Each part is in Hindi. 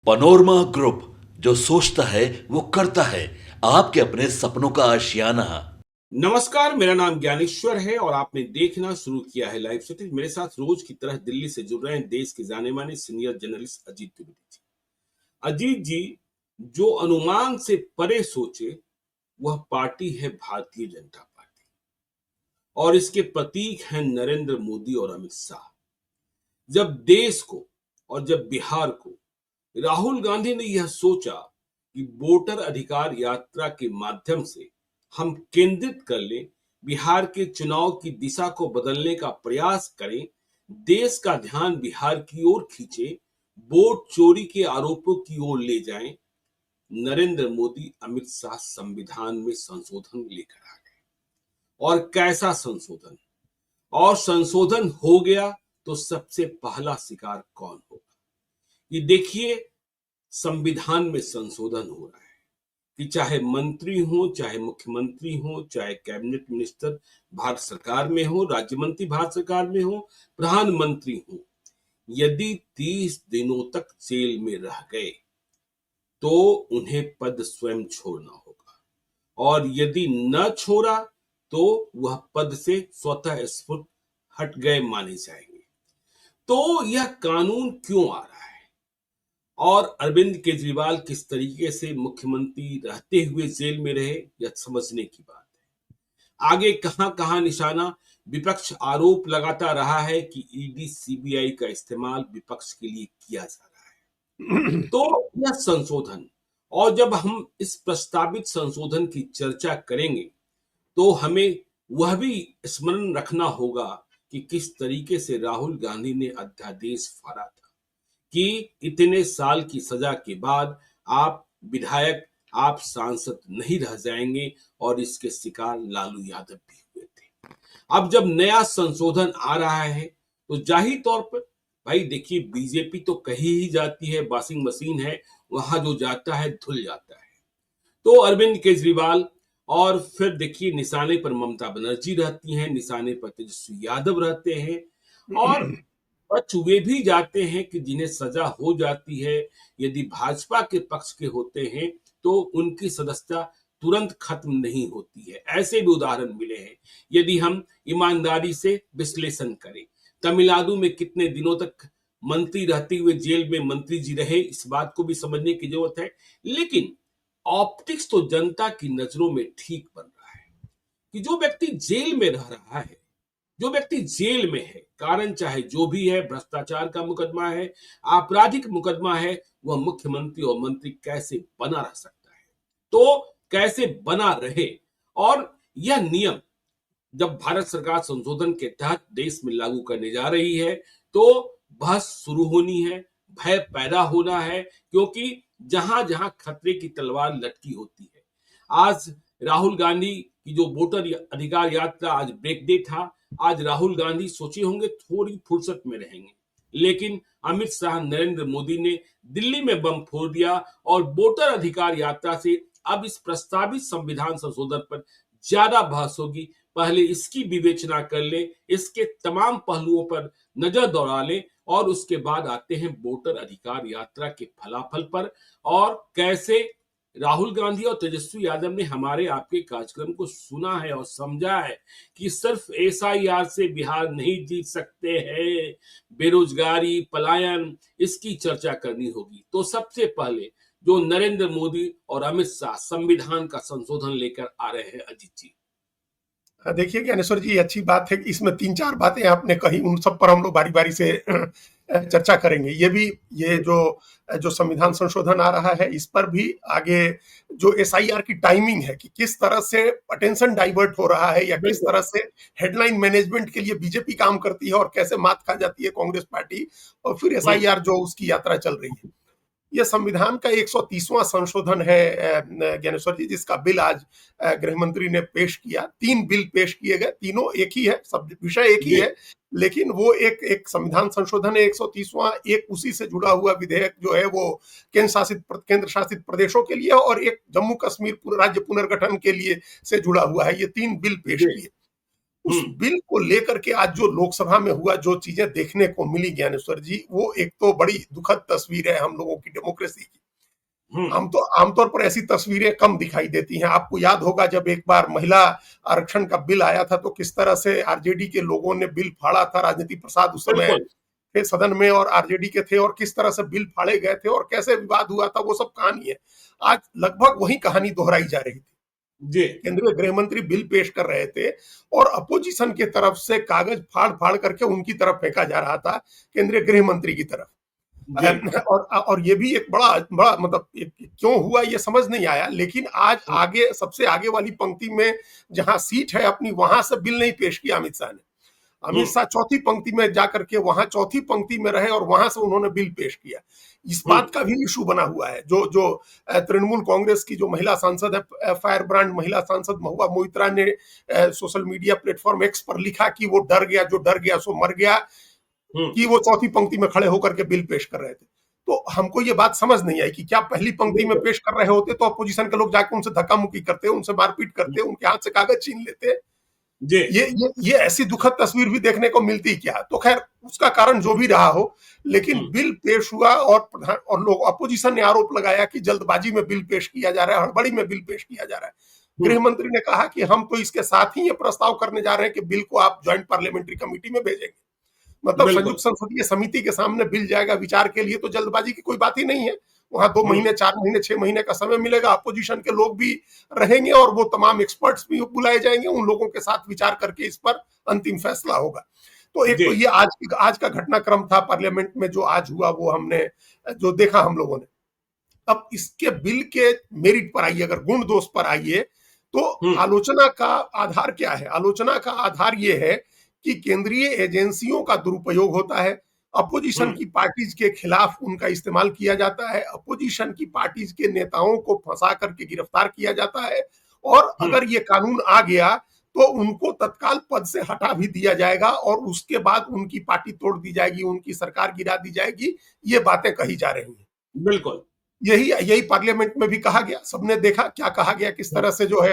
पनोरमा ग्रुप, जो सोचता है वो करता है। आपके अपने सपनों का आशियाना। नमस्कार, मेरा नाम ज्ञानेश्वर है और आपने देखना शुरू किया है लाइव सिटी। मेरे साथ रोज की तरह दिल्ली से जुड़ रहे हैं देश के जाने माने सीनियर जर्नलिस्ट अजीत द्विवेदी जी। अजीत जी, जो अनुमान से परे सोचे वह पार्टी है भारतीय जनता पार्टी और इसके प्रतीक हैं नरेंद्र मोदी और अमित शाह। जब देश को और जब बिहार को राहुल गांधी ने यह सोचा कि वोटर अधिकार यात्रा के माध्यम से हम केंद्रित कर लें, बिहार के चुनाव की दिशा को बदलने का प्रयास करें, देश का ध्यान बिहार की ओर खींचे, वोट चोरी के आरोपों की ओर ले जाएं, नरेंद्र मोदी अमित शाह संविधान में संशोधन लेकर आ गए। और कैसा संशोधन! और संशोधन हो गया तो सबसे पहला शिकार कौन होगा? ये देखिए, संविधान में संशोधन हो रहा है कि चाहे मंत्री हो, चाहे मुख्यमंत्री हो, चाहे कैबिनेट मिनिस्टर भारत सरकार में हो, राज्य मंत्री भारत सरकार में हो, प्रधानमंत्री हो, यदि 30 दिनों तक जेल में रह गए तो उन्हें पद स्वयं छोड़ना होगा और यदि न छोड़ा तो वह पद से स्वतः स्फूर्त हट गए माने जाएंगे। तो यह कानून क्यों आ रहा है और अरविंद केजरीवाल किस तरीके से मुख्यमंत्री रहते हुए जेल में रहे, यह समझने की बात है। आगे कहां कहां निशाना, विपक्ष आरोप लगाता रहा है कि ईडी सीबीआई का इस्तेमाल विपक्ष के लिए किया जा रहा है। तो यह संशोधन, और जब हम इस प्रस्तावित संशोधन की चर्चा करेंगे तो हमें वह भी स्मरण रखना होगा कि किस तरीके से राहुल गांधी ने अध्यादेश फाड़ा था कि इतने साल की सजा के बाद आप विधायक, आप सांसद नहीं रह जाएंगे, और इसके शिकार लालू यादव भी हुए थे। अब जब नया संशोधन आ रहा है तो जाहिर तौर पर भाई देखिए, बीजेपी तो कहीं ही जाती है, वॉशिंग मशीन है, वहां जो जाता है धुल जाता है। तो अरविंद केजरीवाल, और फिर देखिए निशाने पर ममता बनर्जी रहती हैं, निशाने पर तेजस्वी यादव रहते हैं, और बच वे भी जाते हैं कि जिन्हें सजा हो जाती है, यदि भाजपा के पक्ष के होते हैं तो उनकी सदस्यता तुरंत खत्म नहीं होती है। ऐसे भी उदाहरण मिले हैं यदि हम ईमानदारी से विश्लेषण करें। तमिलनाडु में कितने दिनों तक मंत्री रहते हुए जेल में मंत्री जी रहे, इस बात को भी समझने की जरूरत है। लेकिन ऑप्टिक्स तो जनता की नजरों में ठीक बन रहा है कि जो व्यक्ति जेल में रह रहा है, जो व्यक्ति जेल में है, कारण चाहे जो भी है, भ्रष्टाचार का मुकदमा है, आपराधिक मुकदमा है, वह मुख्यमंत्री और मंत्री कैसे बना रह सकता है? तो कैसे बना रहे? और यह नियम जब भारत सरकार संशोधन के तहत देश में लागू करने जा रही है तो बहस शुरू होनी है, भय पैदा होना है, क्योंकि जहां जहां खतरे की तलवार लटकी होती है। आज राहुल गांधी की जो वोटर अधिकार यात्रा आज ब्रेक डे था, आज राहुल गांधी सोचे होंगे थोड़ी फुर्सत में रहेंगे, लेकिन अमित शाह, नरेंद्र मोदी ने दिल्ली में बम फोड़ दिया और वोटर अधिकार यात्रा से अब इस प्रस्तावित संविधान संशोधन पर ज्यादा बहस होगी। पहले इसकी विवेचना कर ले, इसके तमाम पहलुओं पर नजर दौड़ा ले, और उसके बाद आते हैं वोटर अधिकार यात्रा के फलाफल पर, और कैसे राहुल गांधी और तेजस्वी यादव ने हमारे आपके कार्यक्रम को सुना है और समझा है कि सिर्फ एसआईआर से बिहार नहीं जीत सकते हैं, बेरोजगारी, पलायन, इसकी चर्चा करनी होगी। तो सबसे पहले जो नरेंद्र मोदी और अमित शाह संविधान का संशोधन लेकर आ रहे हैं, अजीत जी। देखिए ज्ञानेश्वर जी, अच्छी बात है कि इसमें 3-4 बातें आपने कही, उन सब पर हम लोग बारी-बारी से चर्चा करेंगे। ये जो संविधान संशोधन आ रहा है, इस पर भी आगे जो एसआईआर की टाइमिंग है कि किस तरह से अटेंशन डाइवर्ट हो रहा है या किस तरह से हेडलाइन मैनेजमेंट के लिए बीजेपी काम करती है और कैसे मात खा जाती है कांग्रेस पार्टी, और फिर एसआईआर जो उसकी यात्रा चल रही है। यह संविधान का 130वां संशोधन है ज्ञानेश्वर जी, जिसका बिल आज गृह मंत्री ने पेश किया। 3 बिल पेश किए गए, तीनों एक ही है, सब विषय एक ही है, लेकिन वो एक संविधान संशोधन है 130वां, एक उसी से जुड़ा हुआ विधेयक जो है वो केंद्र शासित प्रदेशों के लिए, और एक जम्मू कश्मीर राज्य पुनर्गठन के लिए से जुड़ा हुआ है। ये 3 बिल पेश किए। उस बिल को लेकर के आज जो लोकसभा में हुआ, जो चीजें देखने को मिली ज्ञानेश्वर जी, वो एक तो बड़ी दुखद तस्वीर है हम लोगों की डेमोक्रेसी की। आमतौर पर ऐसी तस्वीरें कम दिखाई देती हैं। आपको याद होगा जब एक बार महिला आरक्षण का बिल आया था तो किस तरह से आरजेडी के लोगों ने बिल फाड़ा था। राजनीति प्रसाद उस समय थे सदन में और आरजेडी के थे, और किस तरह से बिल फाड़े गए थे और कैसे विवाद हुआ था, वो सब कहानी है। आज लगभग वही कहानी दोहराई जा रही थी जी। केंद्रीय गृह मंत्री बिल पेश कर रहे थे और अपोजिशन की तरफ से कागज फाड़ फाड़ करके उनकी तरफ फेंका जा रहा था, केंद्रीय गृह मंत्री की तरफ। और ये भी एक बड़ा बड़ा मतलब क्यों हुआ ये समझ नहीं आया। लेकिन आज आगे सबसे आगे वाली पंक्ति में जहां सीट है अपनी, वहां से बिल नहीं पेश किया अमित शाह ने। अमित शाह चौथी पंक्ति में जाकर के वहां चौथी पंक्ति में रहे और वहां से उन्होंने बिल पेश किया। इस बात का भी इशू बना हुआ है। जो तृणमूल कांग्रेस की जो महिला सांसद है, फायर ब्रांड महिला सांसद महुआ मोइत्रा ने सोशल मीडिया प्लेटफॉर्म एक्स पर लिखा कि वो डर गया, जो डर गया सो मर गया, कि वो चौथी पंक्ति में खड़े होकर के बिल पेश कर रहे थे। तो हमको ये बात समझ नहीं आई कि क्या पहली पंक्ति में पेश कर रहे होते तो अपोजिशन के लोग जाके उनसे धक्का मुक्की करते, उनसे मारपीट करते, उनके हाथ से कागज छीन लेते। ये ऐसी दुखद तस्वीर भी देखने को मिलती क्या। तो खैर उसका कारण जो भी रहा हो, लेकिन बिल पेश हुआ और लोग अपोजिशन ने आरोप लगाया कि जल्दबाजी में बिल पेश किया जा रहा है, हड़बड़ी में बिल पेश किया जा रहा है। गृह मंत्री ने कहा कि हम तो इसके साथ ही ये प्रस्ताव करने जा रहे हैं कि बिल को आप ज्वाइंट पार्लियामेंट्री कमेटी में भेजेंगे, मतलब संयुक्त संसदीय समिति के सामने बिल जाएगा विचार के लिए। तो जल्दबाजी की कोई बात ही नहीं है। वहां 2 महीने 4 महीने 6 महीने का समय मिलेगा, अपोजिशन के लोग भी रहेंगे और वो तमाम एक्सपर्ट्स भी बुलाए जाएंगे, उन लोगों के साथ विचार करके इस पर अंतिम फैसला होगा। तो एक तो ये आज का घटनाक्रम था पार्लियामेंट में जो आज हुआ, वो हमने जो देखा हम लोगों ने। अब इसके बिल के मेरिट पर आइए, अगर गुण दोष पर आइए, तो आलोचना का आधार क्या है। आलोचना का आधार ये है कि केंद्रीय एजेंसियों का दुरुपयोग होता है, अपोजिशन की पार्टीज के खिलाफ उनका इस्तेमाल किया जाता है, अपोजिशन की पार्टीज के नेताओं को फंसा करके गिरफ्तार किया जाता है, और अगर ये कानून आ गया तो उनको तत्काल पद से हटा भी दिया जाएगा और उसके बाद उनकी पार्टी तोड़ दी जाएगी, उनकी सरकार गिरा दी जाएगी। ये बातें कही जा रही हैं। बिल्कुल यही पार्लियामेंट में भी कहा गया। सबने देखा क्या कहा गया, किस तरह से जो है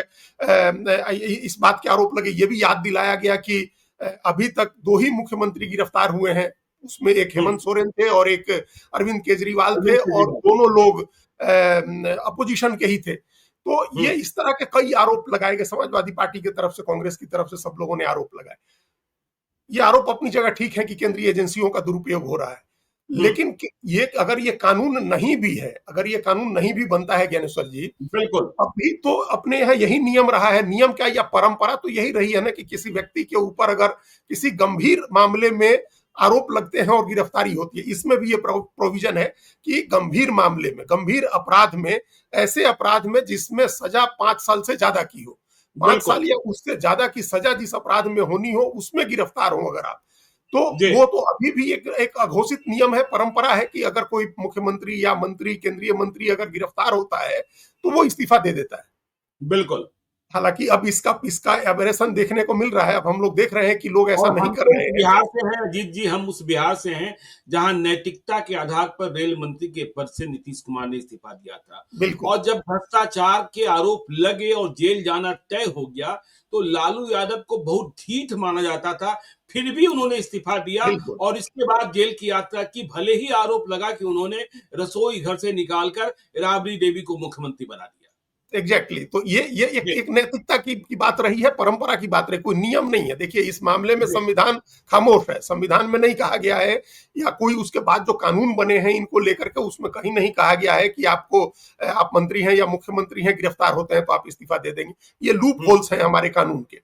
इस बात के आरोप लगे। ये भी याद दिलाया गया कि अभी तक 2 ही मुख्यमंत्री गिरफ्तार हुए हैं, उसमें एक हेमंत सोरेन थे और एक अरविंद केजरीवाल थे, और दोनों लोग अपोजिशन के ही थे। तो ये इस तरह के कई आरोप लगाए गए, समाजवादी पार्टी की तरफ से, कांग्रेस की तरफ से, सब लोगों ने आरोप लगाए। ये आरोप अपनी जगह ठीक है कि केंद्रीय एजेंसियों का दुरुपयोग हो रहा है, लेकिन ये अगर ये कानून नहीं भी है, अगर ये कानून नहीं भी बनता है ज्ञानेश्वर जी, बिल्कुल अभी तो अपने यहाँ यही नियम रहा है। नियम क्या या परंपरा तो यही रही है ना कि किसी व्यक्ति के ऊपर अगर किसी गंभीर मामले में आरोप लगते हैं और गिरफ्तारी होती है, इसमें भी ये प्रोविजन है कि गंभीर मामले में, गंभीर अपराध में, ऐसे अपराध में जिसमें सजा 5 साल से ज्यादा की हो, 5 साल या उससे ज्यादा की सजा जिस अपराध में होनी हो, उसमें गिरफ्तार हो अगर आप, तो वो तो अभी भी एक अघोषित नियम है, परंपरा है कि अगर कोई मुख्यमंत्री या मंत्री, केंद्रीय मंत्री अगर गिरफ्तार होता है तो वो इस्तीफा दे देता है। बिल्कुल। हालांकि अब इसका एबरेशन देखने को मिल रहा है। अब हम लोग देख रहे हैं कि लोग ऐसा नहीं कर रहे हैं। बिहार से हैं अजीत जी, हम उस बिहार से हैं जहां नैतिकता के आधार पर रेल मंत्री के पद से नीतीश कुमार ने इस्तीफा दिया था। बिल्कुल। और जब भ्रष्टाचार के आरोप लगे और जेल जाना तय हो गया तो लालू यादव को बहुत ढीठ माना जाता था, फिर भी उन्होंने इस्तीफा दिया और इसके बाद जेल की यात्रा की। भले ही आरोप लगा कि उन्होंने रसोई घर से निकालकर राबड़ी देवी को मुख्यमंत्री बना दिया। एग्जैक्टली तो ये एक नैतिकता की बात रही है, परंपरा की बात रही, कोई नियम नहीं है। देखिए इस मामले में संविधान खामोश है। संविधान में नहीं कहा गया है, या कोई उसके बाद जो कानून बने हैं इनको लेकर के उसमें कहीं नहीं कहा गया है कि आप मंत्री हैं या मुख्यमंत्री हैं, गिरफ्तार होते हैं तो आप इस्तीफा दे देंगे। ये लूप होल्स हैं हमारे कानून के,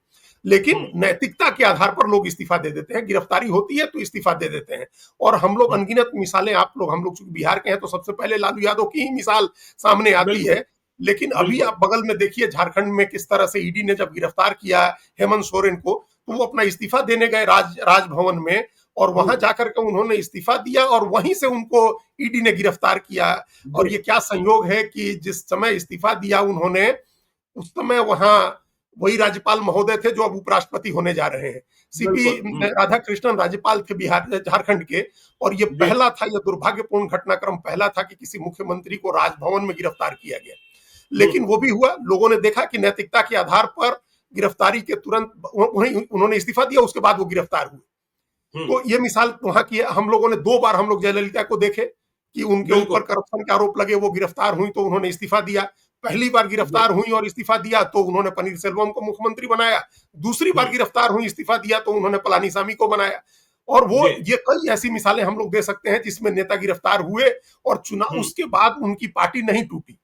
लेकिन नैतिकता के आधार पर लोग इस्तीफा दे देते हैं। गिरफ्तारी होती है तो इस्तीफा दे देते हैं। और हम लोग अनगिनत मिसालें, हम लोग बिहार के हैं तो सबसे पहले लालू यादव की ही मिसाल सामने आती है। लेकिन अभी आप बगल में देखिए झारखंड में किस तरह से ईडी ने जब गिरफ्तार किया हेमंत सोरेन को, तो वो अपना इस्तीफा देने गए राजभवन में, और वहां जाकर के उन्होंने इस्तीफा दिया और वहीं से उनको ईडी ने गिरफ्तार किया। और ये क्या संयोग है कि जिस समय इस्तीफा दिया उन्होंने, उस समय वहां वही राज्यपाल महोदय थे जो अब उपराष्ट्रपति होने जा रहे हैं। सीपी राधाकृष्णन राज्यपाल थे झारखंड के। और ये पहला था, यह दुर्भाग्यपूर्ण घटनाक्रम पहला था कि किसी मुख्यमंत्री को राजभवन में गिरफ्तार किया गया। लेकिन वो भी हुआ, लोगों ने देखा कि नैतिकता के आधार पर गिरफ्तारी के तुरंत उन्होंने इस्तीफा दिया, उसके बाद वो गिरफ्तार हुए। तो ये मिसाल वहां की है। हम लोगों ने 2 बार हम लोग जयललिता को देखे कि उनके ऊपर करप्शन के आरोप लगे, वो गिरफ्तार हुई तो उन्होंने इस्तीफा दिया। पहली बार गिरफ्तार हुई और इस्तीफा दिया तो उन्होंने पनीरसेल्वम को मुख्यमंत्री बनाया। दूसरी बार गिरफ्तार हुई, इस्तीफा दिया तो उन्होंने पलानीसामी को बनाया। और वो ये कई ऐसी मिसालें हम लोग दे सकते हैं जिसमें नेता गिरफ्तार हुए और चुनाव उसके बाद उनकी पार्टी नहीं टूटी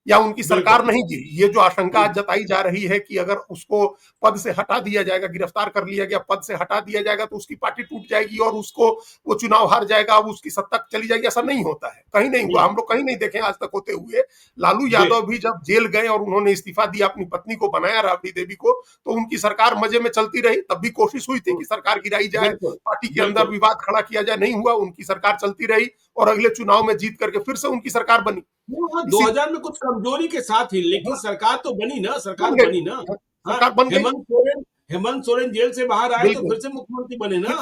या उनकी सरकार नहीं गिरी। ये जो आशंका जताई जा रही है कि अगर उसको पद से हटा दिया जाएगा, गिरफ्तार कर लिया गया, पद से हटा दिया जाएगा तो उसकी पार्टी टूट जाएगी और उसको वो चुनाव हार जाएगा, अब उसकी सत्ता चली जाएगी, ऐसा नहीं होता है। कहीं नहीं हुआ, हम लोग कहीं नहीं देखे आज तक होते हुए। लालू यादव भी जब जेल गए और उन्होंने इस्तीफा दिया, अपनी पत्नी को बनाया राबड़ी देवी को, तो उनकी सरकार मजे में चलती रही। तब भी कोशिश हुई थी कि सरकार गिराई जाए, पार्टी के अंदर विवाद खड़ा किया जाए, नहीं हुआ। उनकी सरकार चलती रही और अगले चुनाव में जीत करके फिर से उनकी सरकार बनी। 2000 में कुछ कमजोरी के साथ ही, लेकिन सरकार तो बनी ना, सरकार बनी ना। सरकार बन गई। हेमंत सोरेन जेल से बाहर आए तो फिर से मुख्यमंत्री बने ना,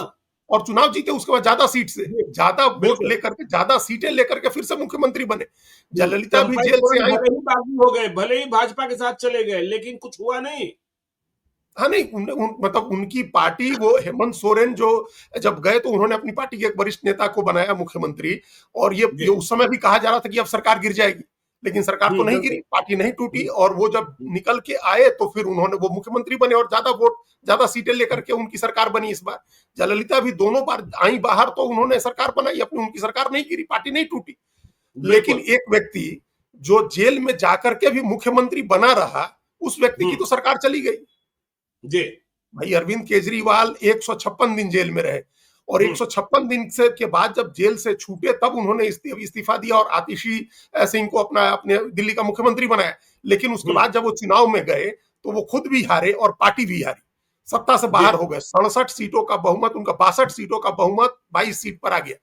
और चुनाव जीते। उसके बाद ज्यादा सीट से, ज्यादा वोट लेकर के, ज्यादा सीटें लेकर के फिर से मुख्यमंत्री बने। जयललिता भी जेल से आई, भले ही बागी हो गए, भले ही भाजपा के साथ चले गए, लेकिन कुछ हुआ नहीं। हाँ नहीं, मतलब उनकी पार्टी, वो हेमंत सोरेन जो जब गए तो उन्होंने अपनी पार्टी के एक वरिष्ठ नेता को बनाया मुख्यमंत्री। और ये उस समय भी कहा जा रहा था कि अब सरकार गिर जाएगी, लेकिन सरकार तो नहीं गिरी, पार्टी नहीं टूटी। और वो जब निकल के आए तो फिर उन्होंने वो मुख्यमंत्री बने और ज्यादा सीटें लेकर के उनकी सरकार बनी। इस बार जयललिता भी दोनों बार आई बाहर तो उन्होंने सरकार बनाई अपनी, उनकी सरकार नहीं गिरी, पार्टी नहीं टूटी। लेकिन एक व्यक्ति जो जेल में जाकर के भी मुख्यमंत्री बना रहा, उस व्यक्ति की तो सरकार चली गई जी। भाई अरविंद केजरीवाल 156 दिन जेल में रहे और 156 दिन से के बाद जब जेल से छूटे तब उन्होंने इस्तीफा दिया और आतिशी सिंह को अपने दिल्ली का मुख्यमंत्री बनाया। लेकिन उसके बाद जब वो चुनाव में गए तो वो खुद भी हारे और पार्टी भी हारी, सत्ता से बाहर हो गए। 67 सीटों का बहुमत, उनका 62 सीटों का बहुमत 22 सीट पर आ गया।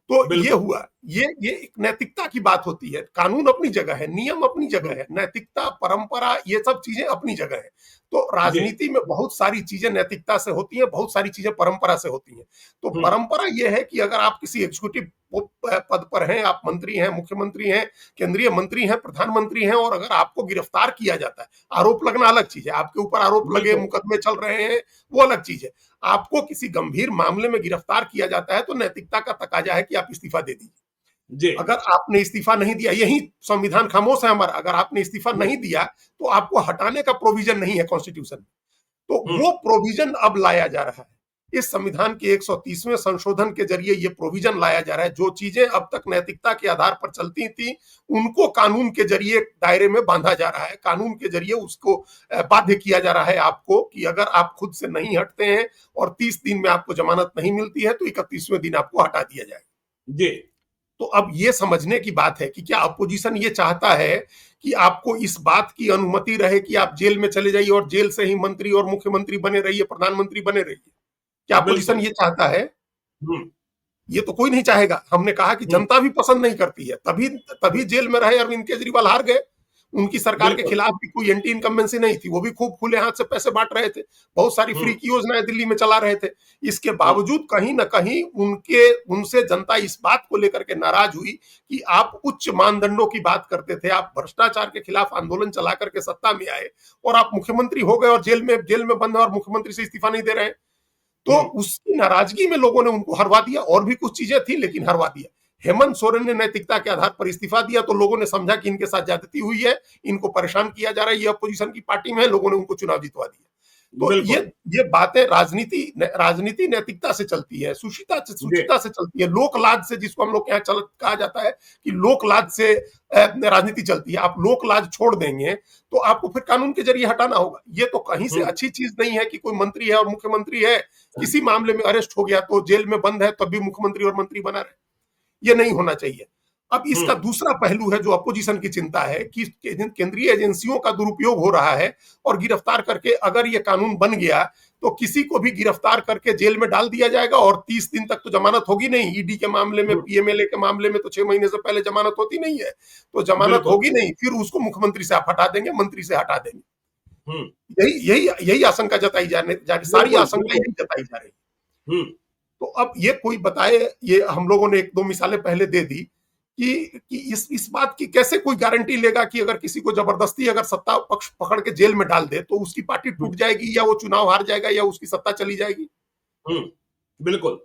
तो ये हुआ। ये एक नैतिकता की बात होती है। कानून अपनी जगह है, नियम अपनी जगह है, नैतिकता, परंपरा, ये सब चीजें अपनी जगह है। तो राजनीति में बहुत सारी चीजें नैतिकता से होती हैं, बहुत सारी चीजें परंपरा से होती हैं। तो परंपरा ये है कि अगर आप किसी एग्जीक्यूटिव पद पर हैं, आप मंत्री हैं, मुख्यमंत्री हैं, केंद्रीय मंत्री हैं, प्रधानमंत्री हैं, और अगर आपको गिरफ्तार किया जाता है, आरोप लगना अलग चीज है, आपके ऊपर आरोप लगे, मुकदमे चल रहे हैं, वो अलग चीज है। आपको किसी गंभीर मामले में गिरफ्तार किया जाता है तो नैतिकता का तकाजा है कि आप इस्तीफा दे दीजिए। अगर आपने इस्तीफा नहीं दिया, यही संविधान खामोश है हमारा, अगर आपने इस्तीफा नहीं दिया तो आपको हटाने का प्रोविजन नहीं है कॉन्स्टिट्यूशन में। तो वो प्रोविजन अब लाया जा रहा है। इस संविधान के 130वें संशोधन के जरिए ये प्रोविजन लाया जा रहा है। जो चीजें अब तक नैतिकता के आधार पर चलती थी उनको कानून के जरिए दायरे में बांधा जा रहा है। कानून के जरिए उसको बाध्य किया जा रहा है आपको कि अगर आप खुद से नहीं हटते हैं और 30 दिन में आपको जमानत नहीं मिलती है तो 31वें दिन आपको हटा दिया जाएगा जी। तो अब ये समझने की बात है कि क्या अपोजिशन ये चाहता है कि आपको इस बात की अनुमति रहे कि आप जेल में चले जाइए और जेल से ही मंत्री और मुख्यमंत्री बने रहिए, प्रधानमंत्री बने रहिए? क्या अपोजिशन ये चाहता है? ये तो कोई नहीं चाहेगा। हमने कहा कि जनता भी पसंद नहीं करती है, तभी जेल में रहे अरविंद केजरीवाल, हार गए। उनकी सरकार के खिलाफ भी कोई एंटी इनकम्बेंसी नहीं थी, वो भी खूब खुले हाथ से पैसे बांट रहे थे, बहुत सारी फ्री की योजनाएं दिल्ली में चला रहे थे। इसके बावजूद कहीं ना कहीं उनसे जनता इस बात को लेकर के नाराज हुई कि आप उच्च मानदंडों की बात करते थे, आप भ्रष्टाचार के खिलाफ आंदोलन चला करके सत्ता में आए और आप मुख्यमंत्री हो गए और जेल में बंद है और मुख्यमंत्री से इस्तीफा नहीं दे रहे हैं। तो उसकी नाराजगी में लोगों ने उनको हरवा दिया। और भी कुछ चीजें थी लेकिन हरवा दिया। हेमंत सोरेन ने नैतिकता के आधार पर इस्तीफा दिया तो लोगों ने समझा कि इनके साथ ज्यादती हुई है, इनको परेशान किया जा रहा है, ये अपोजिशन की पार्टी में है, लोगों ने उनको चुनाव जितवा दिया। तो ये बातें राजनीति नैतिकता से चलती है, सुचिता से चलती है, लोक लाज से, जिसको हम लोग यहाँ कहा जाता है कि लोक लाज से राजनीति चलती है। आप लोक लाज छोड़ देंगे तो आपको फिर कानून के जरिए हटाना होगा। ये तो कहीं से अच्छी चीज नहीं है कि कोई मंत्री है और मुख्यमंत्री है, किसी मामले में अरेस्ट हो गया तो जेल में बंद है तब भी मुख्यमंत्री और मंत्री बना रहे। ये नहीं होना चाहिए। अब इसका दूसरा पहलू है जो अपोजिशन की चिंता है कि केंद्रीय एजेंसियों का दुरुपयोग हो रहा है और गिरफ्तार करके, अगर ये कानून बन गया तो किसी को भी गिरफ्तार करके जेल में डाल दिया जाएगा और 30 दिन तक तो जमानत होगी नहीं। ईडी के मामले में, पीएमएलए के मामले में तो 6 महीने से पहले जमानत होती नहीं है, तो जमानत होगी नहीं, फिर उसको मुख्यमंत्री से आप हटा देंगे, मंत्री से हटा देंगे। यही आशंका जताई जा रही, सारी आशंका यही जताई जा रही। तो अब ये कोई बताए, ये हम लोगों ने 1-2 मिसालें पहले दे दी कि इस बात की कैसे कोई गारंटी लेगा कि अगर किसी को जबरदस्ती अगर सत्ता पक्ष पकड़ के जेल में डाल दे तो उसकी पार्टी हम्म, टूट जाएगी, या वो चुनाव हार जाएगा, या उसकी सत्ता चली जाएगी? हम्म, बिल्कुल।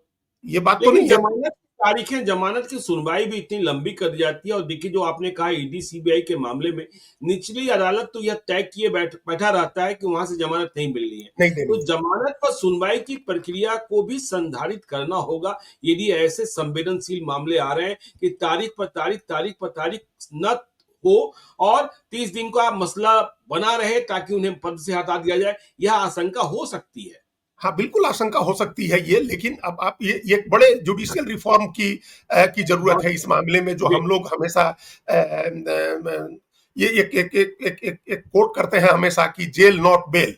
ये बात तो लेकिन नहीं है। जमानत की सुनवाई भी इतनी लंबी कर दी जाती है। और देखिए, जो आपने कहा ईडी सीबीआई के मामले में निचली अदालत तो यह तय किए बैठा रहता है कि वहां से जमानत नहीं मिलनी है। नहीं देनी तो है। जमानत पर सुनवाई की प्रक्रिया को भी संधारित करना होगा यदि ऐसे संवेदनशील मामले आ रहे हैं कि तारीख पर तारीख न हो और 30 दिन का मसला बना रहे ताकि उन्हें पद से हटा दिया जाए। यह आशंका हो सकती है। हाँ, बिल्कुल आशंका हो सकती है ये, लेकिन अब आप ये एक बड़े जुडिशियल रिफॉर्म की जरूरत है इस मामले में, जो जी, हम लोग हमेशा ये एक कोट करते हैं हमेशा कि जेल नॉट बेल।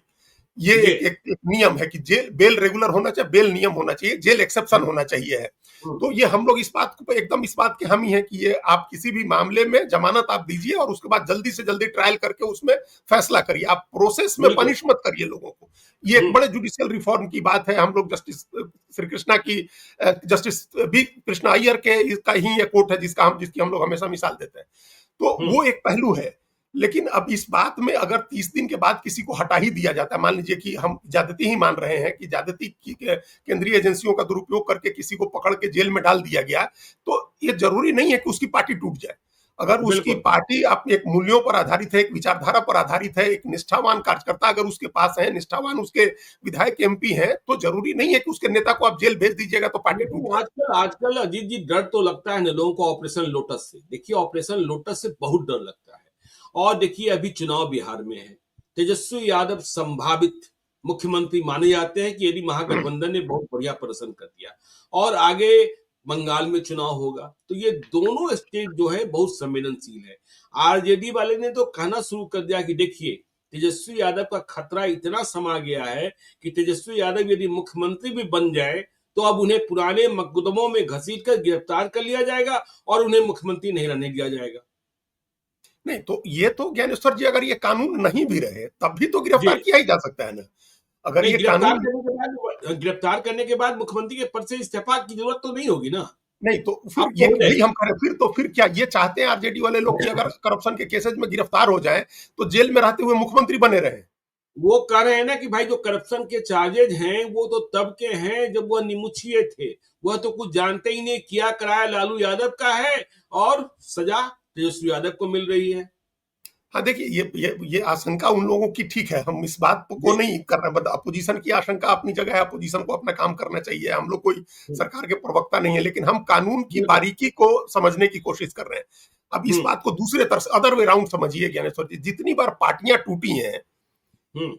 ये जी, एक नियम है कि जेल बेल रेगुलर होना चाहिए, बेल नियम होना चाहिए, जेल एक्सेप्शन होना चाहिए है। हम्म, तो ये हम लोग इस बात को एकदम इस बात के हामी हैं कि ये आप किसी भी मामले में जमानत आप दीजिए और उसके बाद जल्दी से जल्दी ट्रायल करके उसमें फैसला करिए, आप प्रोसेस में बिल्कुल। पनिश मत करिए लोगों को। ये एक हम्म, बड़े जुडिशियल रिफॉर्म की बात है। हम लोग जस्टिस श्री कृष्णा की जस्टिस बी कृष्णा अय्यर के इसका ही ये कोट है जिसकी हम लोग हमेशा मिसाल देते हैं। तो हम्म, वो एक पहलू है। लेकिन अब इस बात में अगर 30 दिन के बाद किसी को हटा ही दिया जाता है, मान लीजिए कि हम ज्यादती ही मान रहे हैं कि ज्यादती की केंद्रीय एजेंसियों का दुरुपयोग करके किसी को पकड़ के जेल में डाल दिया गया, तो ये जरूरी नहीं है कि उसकी पार्टी टूट जाए। अगर उसकी बिल्कुल। पार्टी अपने एक मूल्यों पर आधारित है, एक विचारधारा पर आधारित है, एक निष्ठावान कार्यकर्ता अगर उसके पास है, निष्ठावान उसके विधायक एमपी हैं, तो जरूरी नहीं है कि उसके नेता को आप जेल भेज दीजिएगा तो पार्टी टूट लेकिन जाए। आजकल आजकल अजीत जी, डर तो लगता है ना लोगों को ऑपरेशन लोटस से। देखिए, ऑपरेशन लोटस से बहुत डर लगता है। और देखिए, अभी चुनाव बिहार में है। तेजस्वी यादव संभावित मुख्यमंत्री माने जाते हैं कि यदि महागठबंधन ने बहुत बढ़िया प्रदर्शन कर दिया और आगे बंगाल में चुनाव होगा तो ये दोनों स्टेट जो है बहुत संवेदनशील है। आरजेडी वाले ने तो कहना शुरू कर दिया कि देखिए, तेजस्वी यादव का खतरा इतना समा गया है कि तेजस्वी यादव यदि मुख्यमंत्री भी बन जाए तो अब उन्हें पुराने मुकदमों में घसीट कर गिरफ्तार कर लिया जाएगा और उन्हें मुख्यमंत्री नहीं रहने दिया जाएगा। नहीं, तो ये तो ज्ञानेश्वर जी, अगर ये कानून नहीं भी रहे तब भी तो जी, गिरफ्तार किया ही जा सकता है ना। अगर नहीं, ये कानून गिरफ्तार करने के बाद मुख्यमंत्री के पद से इस्तीफा की जरूरत तो नहीं होगी ना। नहीं, तो फिर आप ये हो वही जाएगी। हम करें, फिर तो फिर क्या ये चाहते हैं आरजेडी वाले लोग कि अगर करप्शन के केसेस में गिरफ्तार हो जाए तो जेल में रहते हुए मुख्यमंत्री बने रहे? वो कह रहे हैं ना कि भाई, जो करप्शन के चार्जेज हैं वो तो तब के हैं जब वह निमुछिए थे। वह तो कुछ जानते ही नहीं, किया कराया लालू यादव का है और सजा तेजस्वी यादव को मिल रही है। हाँ, देखिए ये आशंका उन लोगों की ठीक है, हम इस बात को जी, नहीं कर रहे, मतलब अपोजिशन की आशंका अपनी जगह है, अपोजिशन को अपना काम करना चाहिए, हम लोग कोई हम्म, सरकार के प्रवक्ता नहीं है, लेकिन हम कानून की बिल्कुल। बारीकी को समझने की कोशिश कर रहे हैं। अब इस हम्म, बात को दूसरे तरफ से अदर वे राउंड समझिए ज्ञानेश्वर जी, जितनी बार पार्टियां टूटी हैं हम्म,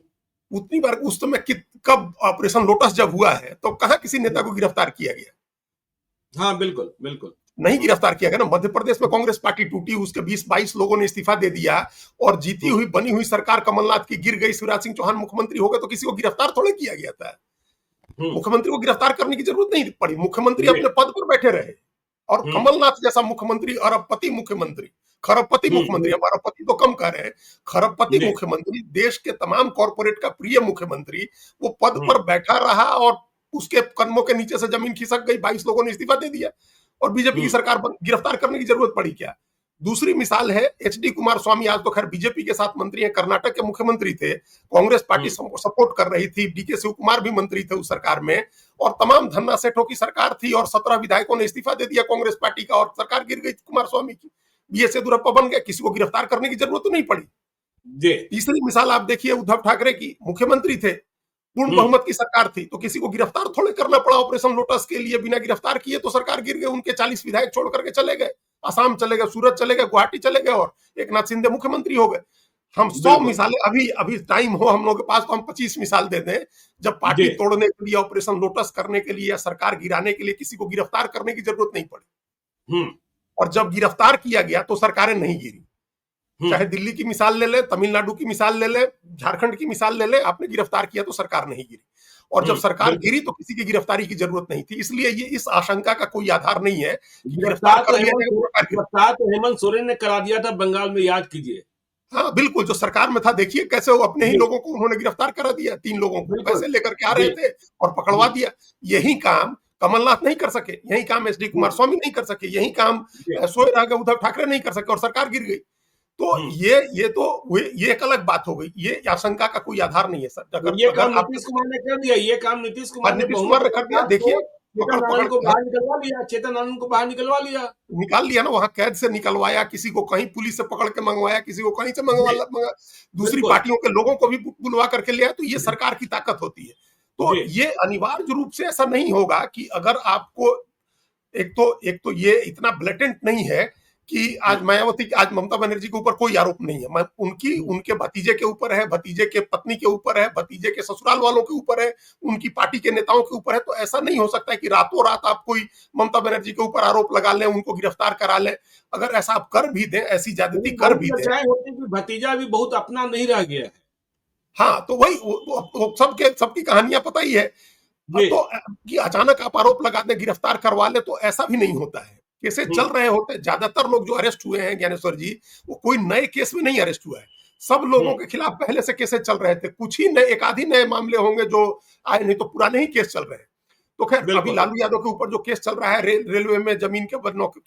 उतनी बार उस समय कब ऑपरेशन लोटस जब हुआ है तो कहाँ किसी नेता को गिरफ्तार किया गया? हाँ, बिल्कुल, बिल्कुल। नहीं गिरफ्तार किया गया ना। मध्य प्रदेश में कांग्रेस पार्टी टूटी, उसके 20-22 लोगों ने इस्तीफा दे दिया और जीती हम्म, हुई बनी हुई सरकार कमलनाथ की गिर गई, शिवराज सिंह चौहान मुख्यमंत्री हो गए, तो किसी को गिरफ्तार थोड़े किया गया था। हम्म, मुख्यमंत्री को गिरफ्तार करने की जरूरत नहीं पड़ी, मुख्यमंत्री जी, अपने पद पर बैठे रहे। और हम्म, कमलनाथ जैसा मुख्यमंत्री, अरबपति मुख्यमंत्री, खरबपति मुख्यमंत्री, हम्म, हम अरबपति तो कम कह रहे हैं, खरबपति जी, मुख्यमंत्री, देश के तमाम कॉरपोरेट का प्रिय मुख्यमंत्री, वो पद हम्म, पर बैठा रहा और उसके कदमों के नीचे से जमीन खिसक गई, 22 लोगों ने इस्तीफा दे दिया और बीजेपी की हम्म, सरकार गिरफ्तार करने की जरूरत पड़ी क्या? दूसरी मिसाल है एचडी कुमार स्वामी, आज तो खैर बीजेपी के साथ मंत्री हैं, कर्नाटक के मुख्यमंत्री थे, कांग्रेस पार्टी हम्म, सपोर्ट कर रही थी, डीके शिव कुमार भी मंत्री थे उस सरकार में और तमाम धन्ना सेठों की सरकार थी और 17 विधायकों ने इस्तीफा दे दिया कांग्रेस पार्टी का और सरकार गिर गई कुमार स्वामी की, बीएस येदियुरप्पा बन गया, किसी को गिरफ्तार करने की जरूरत तो नहीं पड़ी। जी, तीसरी मिसाल आप देखिए उद्धव ठाकरे की, मुख्यमंत्री थे, पूर्ण हम्म, बहुमत की सरकार थी, तो किसी को गिरफ्तार थोड़े करना पड़ा ऑपरेशन लोटस के लिए, बिना गिरफ्तार किए तो सरकार गिर गई, उनके 40 विधायक छोड़ करके चले गए, असम चले गए, सूरत चले गए, गुवाहाटी चले गए और एक नाथ शिंदे मुख्यमंत्री हो गए। हम 100 बिल्कुल, मिसालें, अभी अभी टाइम हो हम लोग के पास तो हम 25 मिसाल दे दें, जब जी, पार्टी तोड़ने के लिए, ऑपरेशन लोटस करने के लिए या सरकार गिराने के लिए किसी को गिरफ्तार करने की जरूरत नहीं पड़ी। हम्म, और जब गिरफ्तार किया गया तो सरकारें नहीं गिरी। हम्म, चाहे दिल्ली की मिसाल ले ले, तमिलनाडु की मिसाल ले ले, झारखंड की मिसाल ले ले, आपने गिरफ्तार किया तो सरकार नहीं गिरी। और जब सरकार बिल्कुल। गिरी तो किसी की गिरफ्तारी की जरूरत नहीं थी, इसलिए ये इस आशंका का कोई आधार नहीं है कि गिरफ्तार गिरफ्तार तो कर लिया जाएगा तो सरकार गिरी। गिरफ्तार तो हेमंत सोरेन ने करा दिया था बंगाल में, याद कीजिए। हाँ बिल्कुल, जो सरकार में था, देखिए कैसे वो अपने ही जी, लोगों को उन्होंने गिरफ्तार करा दिया, 3 लोगों को बिल्कुल। पैसे लेकर के आ जी, रहे थे और पकड़वा जी, दिया। यही काम कमलनाथ नहीं कर सके, यही काम एच डी कुमारस्वामी नहीं कर सके, यही काम जी, सोए रह गए उद्धव ठाकरे नहीं कर सके और सरकार गिर गई। तो हम्म। ये एक अलग बात हो गई, ये आशंका का कोई आधार नहीं है सर। तो अगर ये अगर काम आप नीतीश कुमार ने कर दिया, ये काम नीतीश कुमार ने नीतीश बहुमत कुमार ने के कर दिया, साथ देखिए तो पकड़ चेतन पकड़ आनंद को के बाहर निकलवा लिया, चेतन आनंद को बाहर निकलवा लिया। निकाल लिया ना, वहां कैद से निकलवाया, किसी को कहीं पुलिस से पकड़ के मंगवाया, किसी को कहीं से जी, दूसरी बिल्कुल। पार्टियों के लोगों को भी बुलवा करके ले आया। तो ये सरकार की ताकत होती है। तो जी, ये अनिवार्य रूप से ऐसा नहीं होगा कि अगर आपको एक तो ये इतना ब्लेटेंट नहीं है कि आज हम्म, मायावती, आज ममता बनर्जी के ऊपर कोई आरोप नहीं है। हम्म, उनके भतीजे के ऊपर है, भतीजे के पत्नी के ऊपर है, भतीजे के ससुराल वालों के ऊपर है, उनकी पार्टी के नेताओं के ऊपर है। तो ऐसा नहीं हो सकता है कि रातों रात आप कोई ममता बनर्जी के ऊपर आरोप लगा लें, उनको गिरफ्तार करा लें। अगर ऐसा आप कर भी दें, ऐसी ज्यादती लेकिन कर बहुत भी दें, चर्चाएं होती है कि भतीजा भी बहुत अपना नहीं रह गया है। हाँ, तो वही सबकी कहानियां पता ही है। जी, तो कि अचानक आप आरोप लगा दें, गिरफ्तार करवा ले, तो ऐसा भी नहीं होता है। केसेस चल हम्म, रहे होते हैं। ज्यादातर लोग जो अरेस्ट हुए हैं ज्ञानेश्वर जी, वो कोई नए केस में नहीं अरेस्ट हुआ है। सब लोगों हम्म, के खिलाफ पहले से केसेस चल रहे थे। कुछ ही नए, एक आध ही नए मामले होंगे जो आए, नहीं तो पुराने ही केस चल रहे हैं। तो खैर, अभी बिल्कुल। लालू यादव के ऊपर जो केस चल रहा है रेलवे में जमीन के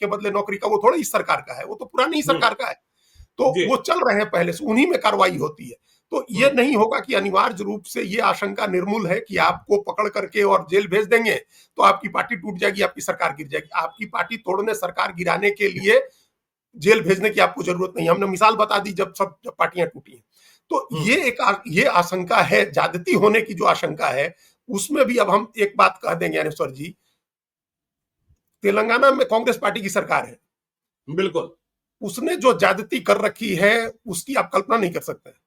बदले नौकरी का, वो थोड़ा इस सरकार का है, वो तो पुरानी ही हम्म, सरकार का है। तो जी, वो चल रहे हैं पहले से, उन्हीं में कार्रवाई होती है। तो ये हम्म, नहीं होगा कि अनिवार्य रूप से ये आशंका निर्मूल है कि आपको पकड़ करके और जेल भेज देंगे तो आपकी पार्टी टूट जाएगी, आपकी सरकार गिर जाएगी। आपकी पार्टी तोड़ने, सरकार गिराने के लिए जेल भेजने की आपको जरूरत नहीं। हमने मिसाल बता दी जब पार्टियां टूटी हैं। तो हम्म, ये आशंका है, ज्यादती होने की जो आशंका है, उसमें भी अब हम एक बात कह देंगे ज्ञानेश्वर जी, तेलंगाना में कांग्रेस पार्टी की सरकार है। बिल्कुल। उसने जो ज्यादती कर रखी है, उसकी आप कल्पना नहीं कर सकते।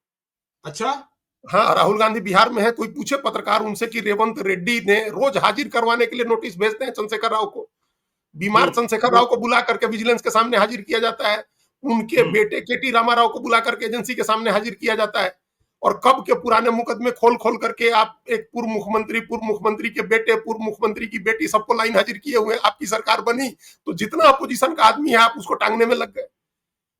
अच्छा। हाँ, राहुल गांधी बिहार में है, कोई पूछे पत्रकार उनसे कि रेवंत रेड्डी ने रोज हाजिर करवाने के लिए नोटिस भेजते हैं चंद्रशेखर राव को। बीमार चंद्रशेखर राव को बुला करके विजिलेंस के सामने हाजिर किया जाता है। उनके हम्म, बेटे केटी रामाराव को बुला करके एजेंसी के सामने हाजिर किया जाता है। और कब के पुराने मुकदमे खोल खोल करके आप एक पूर्व मुख्यमंत्री के बेटे, पूर्व मुख्यमंत्री की बेटी, सबको लाइन हाजिर किए हुए। आपकी सरकार बनी तो जितना अपोजिशन का आदमी है, आप उसको टांगने में लग गए।